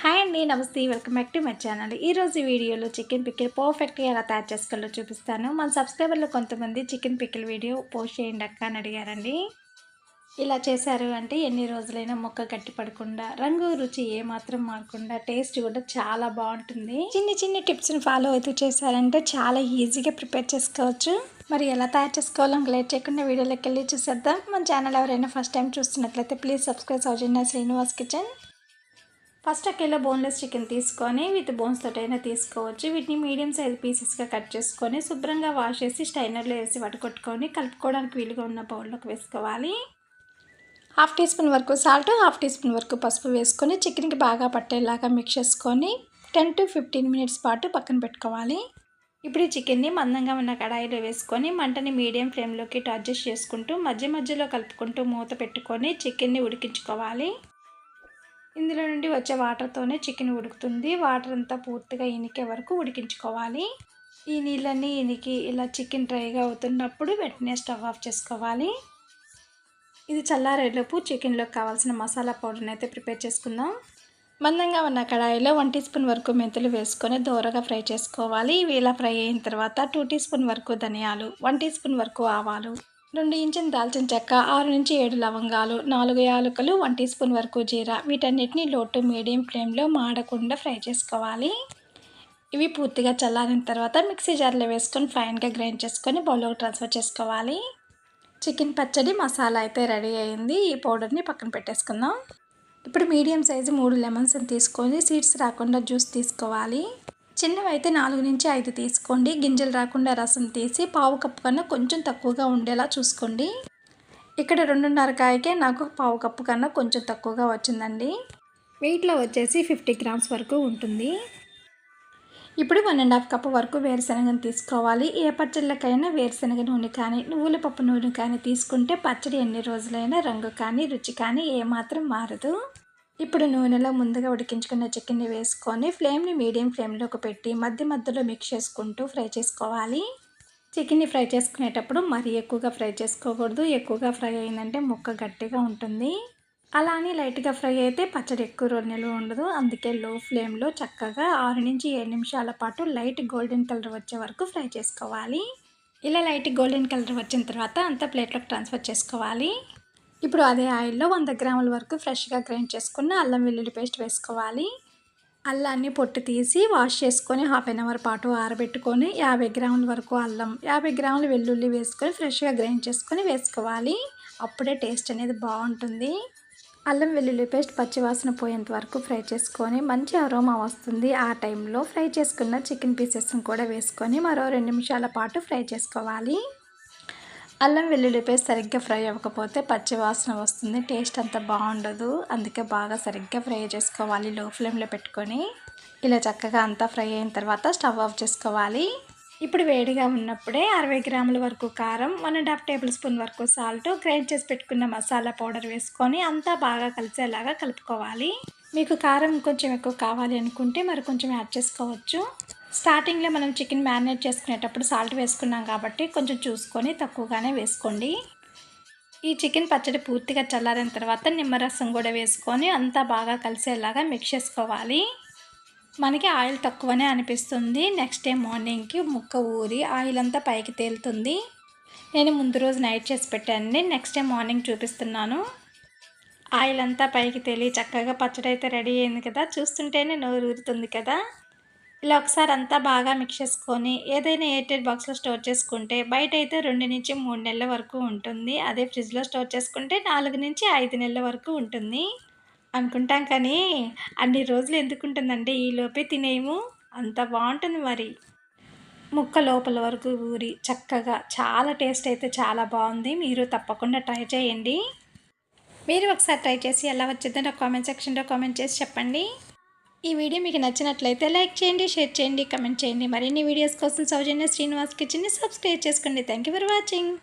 Hi అండి, నమస్తే, welcome back to my channel. ఈరోజు వీడియోలో చికెన్ పికిల్ పర్ఫెక్ట్గా ఎలా తయారు చేసుకోవాలో చూపిస్తాను. మన సబ్స్క్రైబర్లు కొంతమంది చికెన్ పికిల్ వీడియో పోస్ట్ చేయండి అక్క అని అడిగారండి. ఇలా చేశారు అంటే ఎన్ని రోజులైనా మొక్క గట్టి పడకుండా, రంగు రుచి ఏమాత్రం మారకుండా, టేస్ట్ కూడా చాలా బాగుంటుంది. చిన్ని చిన్ని టిప్స్ని ఫాలో అవుతూ చేశారంటే చాలా ఈజీగా ప్రిపేర్ చేసుకోవచ్చు. మరి ఎలా తయారు చేసుకోవాలో లేట్ చేయకుండా వీడియోలోకి వెళ్ళి చూసేద్దాం. మన ఛానల్ ఎవరైనా ఫస్ట్ టైం చూస్తున్నట్లయితే please subscribe Soujanya Srinivas kitchen. First 1 kilo boneless chicken తీసుకొని విత్ బోన్స్ తోటైనా తీసుకోవచ్చు. వీటిని మీడియం సైజ్ పీసెస్గా కట్ చేసుకొని శుభ్రంగా వాష్ చేసి స్టైనర్లో వేసి వడకొట్టుకొని కలుపుకోవడానికి వీలుగా ఉన్న బౌల్లోకి వేసుకోవాలి. 1/2 టీ స్పూన్ వరకు సాల్ట్, 1/2 టీ స్పూన్ వరకు పసుపు వేసుకొని చికెన్కి బాగా పట్టేలాగా మిక్స్ చేసుకొని 10 to 15 మినిట్స్ పాటు పక్కన పెట్టుకోవాలి. ఇప్పుడు ఈ చికెన్ని మందంగా ఉన్న కడాయిలో వేసుకొని మంటని మీడియం ఫ్లేమ్లోకి అడ్జస్ట్ చేసుకుంటూ మధ్య మధ్యలో కలుపుకుంటూ మూత పెట్టుకొని చికెన్ని ఉడికించుకోవాలి. ఇందులో నుండి వచ్చే వాటర్తోనే చికెన్ ఉడుకుతుంది. వాటర్ అంతా పూర్తిగా ఇనికే వరకు ఉడికించుకోవాలి. ఈ నీళ్ళన్నీ ఇనికి ఇలా చికెన్ డ్రైగా అవుతున్నప్పుడు వెంటనే స్టవ్ ఆఫ్ చేసుకోవాలి. ఇది చల్లారేలోపు చికెన్లోకి కావాల్సిన మసాలా పౌడర్ని అయితే ప్రిపేర్ చేసుకుందాం. మందంగా ఉన్న కడాయిలో 1 టీ స్పూన్ వరకు మెంతులు వేసుకొని దోరగా ఫ్రై చేసుకోవాలి. ఇవి ఇలా ఫ్రై అయిన తర్వాత 2 టీ స్పూన్ వరకు ధనియాలు, 1 టీ స్పూన్ వరకు ఆవాలు, 2 ఇంచుల దాల్చిన చెక్క, 6 నుంచి 7 లవంగాలు, 4 యాలకులు, 1 టీ స్పూన్ వరకు జీరా, వీటన్నిటిని లో టు మీడియం ఫ్లేమ్లో మాడకుండా ఫ్రై చేసుకోవాలి. ఇవి పూర్తిగా చల్లారిన తర్వాత మిక్సీ జార్లో వేసుకొని ఫైన్గా గ్రైండ్ చేసుకొని బౌల్లోకి ట్రాన్స్ఫర్ చేసుకోవాలి. చికెన్ పచ్చడి మసాలా అయితే రెడీ అయింది. ఈ పౌడర్ని పక్కన పెట్టేసుకుందాం. ఇప్పుడు మీడియం సైజు 3 లెమన్స్ని తీసుకొని సీడ్స్ రాకుండా జ్యూస్ తీసుకోవాలి. చిన్నవి అయితే 4 నుంచి 5 తీసుకోండి. గింజలు రాకుండా రసం తీసి పావు కప్పు కన్నా కొంచెం తక్కువగా ఉండేలా చూసుకోండి. ఇక్కడ 2.5 కాయకే నాకు పావు కప్పు కన్నా కొంచెం తక్కువగా వచ్చిందండి. వెయిట్లో వచ్చేసి 50 గ్రామ్స్ వరకు ఉంటుంది. ఇప్పుడు 1.5 కప్పు వరకు వేరుశనగను తీసుకోవాలి. ఏ పచ్చళ్ళకైనా వేరుశనగ నూనె కానీ నువ్వుల పప్పు నూనె కానీ తీసుకుంటే పచ్చడి ఎన్ని రోజులైనా రంగు కానీ రుచి కానీ ఏమాత్రం మారదు. ఇప్పుడు నూనెలో ముందుగా ఉడికించుకున్న చికెన్ని వేసుకొని ఫ్లేమ్ని మీడియం ఫ్లేమ్లోకి పెట్టి మధ్య మధ్యలో మిక్స్ చేసుకుంటూ ఫ్రై చేసుకోవాలి. చికెన్ని ఫ్రై చేసుకునేటప్పుడు మరీ ఎక్కువగా ఫ్రై చేసుకోకూడదు. ఎక్కువగా ఫ్రై అయిందంటే ముక్క గట్టిగా ఉంటుంది. అలా అని లైట్గా ఫ్రై అయితే పచ్చడి ఎక్కువ రోజులు నిల్వ ఉండదు. అందుకే లో ఫ్లేమ్లో చక్కగా 6 నుంచి 7 నిమిషాల పాటు లైట్ గోల్డెన్ కలర్ వచ్చే వరకు ఫ్రై చేసుకోవాలి. ఇలా లైట్ గోల్డెన్ కలర్ వచ్చిన తర్వాత అంతా ప్లేట్లోకి ట్రాన్స్ఫర్ చేసుకోవాలి. ఇప్పుడు అదే ఆయిల్లో 100 గ్రాముల వరకు ఫ్రెష్గా గ్రైండ్ చేసుకున్న అల్లం వెల్లుల్లి పేస్ట్ వేసుకోవాలి. అల్లాన్ని పొట్టు తీసి వాష్ చేసుకొని 1/2 అవర్ పాటు ఆరబెట్టుకొని 50 గ్రాముల వరకు అల్లం, 50 గ్రాముల వెల్లుల్లి వేసుకొని ఫ్రెష్గా గ్రైండ్ చేసుకొని వేసుకోవాలి. అప్పుడే టేస్ట్ అనేది బాగుంటుంది. అల్లం వెల్లుల్లి పేస్ట్ పచ్చివాసన పోయేంత వరకు ఫ్రై చేసుకొని మంచి అరోమా వస్తుంది. ఆ టైంలో ఫ్రై చేసుకున్న చికెన్ పీసెస్ని కూడా వేసుకొని మరో 2 నిమిషాల పాటు ఫ్రై చేసుకోవాలి. అల్లం వెల్లుల్లి పేస్ట్ సరిగ్గా ఫ్రై అవ్వకపోతే పచ్చి వాసన వస్తుంది, టేస్ట్ అంత బాగుండదు. అందుకే బాగా సరిగ్గా ఫ్రై చేసుకోవాలి లో ఫ్లేమ్లో పెట్టుకొని. ఇలా చక్కగా అంతా ఫ్రై అయిన తర్వాత స్టవ్ ఆఫ్ చేసుకోవాలి. ఇప్పుడు వేడిగా ఉన్నప్పుడే 60 గ్రాముల వరకు కారం, 1.5 టేబుల్ స్పూన్ వరకు సాల్ట్, గ్రైండ్ చేసి పెట్టుకున్న మసాలా పౌడర్ వేసుకొని అంతా బాగా కలిసేలాగా కలుపుకోవాలి. మీకు కారం కొంచెం ఎక్కువ కావాలి అనుకుంటే మరి కొంచెం యాడ్ చేసుకోవచ్చు. స్టార్టింగ్లో మనం చికెన్ మ్యారినేట్ చేసుకునేటప్పుడు సాల్ట్ వేసుకున్నాం కాబట్టి కొంచెం చూసుకొని తక్కువగానే వేసుకోండి. ఈ చికెన్ పచ్చడి పూర్తిగా చల్లారిన తర్వాత నిమ్మరసం కూడా వేసుకొని అంతా బాగా కలిసేలాగా మిక్స్ చేసుకోవాలి. మనకి ఆయిల్ తక్కువనే అనిపిస్తుంది. నెక్స్ట్ డే మార్నింగ్కి ముక్క ఊరి ఆయిల్ అంతా పైకి తేలుతుంది. నేను ముందు రోజు నైట్ చేసి పెట్టానండి. నెక్స్ట్ డే మార్నింగ్ చూపిస్తున్నాను. ఆయిల్ అంతా పైకి తేలి చక్కగా పచ్చడి అయితే రెడీ అయింది కదా, చూస్తుంటేనే నోరు ఊరుతుంది కదా. ఇలా ఒకసారి అంతా బాగా మిక్స్ చేసుకొని ఏదైనా ఎయిర్టైట్ బాక్స్లో స్టోర్ చేసుకుంటే బయట అయితే 2 నుంచి 3 నెలల వరకు ఉంటుంది. అదే ఫ్రిడ్జ్లో స్టోర్ చేసుకుంటే 4 నుంచి 5 నెలల వరకు ఉంటుంది అనుకుంటాం. కానీ అన్ని రోజులు ఎందుకు ఉంటుందంటే ఈలోపే తినేయము. అంత బాగుంటుంది. మరి ముక్క లోపల వరకు ఊరి చక్కగా చాలా టేస్ట్ అయితే చాలా బాగుంది. మీరు తప్పకుండా ట్రై చేయండి. మీరు ఒకసారి ట్రై చేసి ఎలా వచ్చిందో నాకు కామెంట్ సెక్షన్లో కామెంట్ చేసి చెప్పండి. ఈ వీడియో మీకు నచ్చినట్లయితే లైక్ చేయండి, షేర్ చేయండి, కమెంట్ చేయండి. మరిన్ని వీడియోస్ కోసం సౌజన్య శ్రీనివాస్ కిచెన్ని సబ్స్క్రైబ్ చేసుకోండి. Thank you for watching.